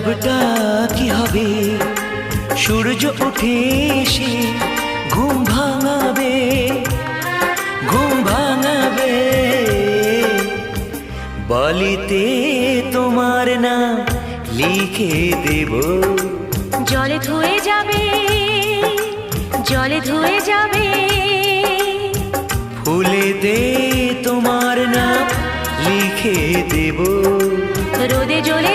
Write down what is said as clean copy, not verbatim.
লাভটা কি হবে? সূর্য উঠে এসে ঘুম ভাঙাবে, ঘুম ভাঙাবে। বালিতে তোমার নাম লিখে দেব। জলে ধুয়ে যাবে, জলে ধুয়ে যাবে। ফুলেতে তোমার নাম লিখে দেব। রোদে জ্বলে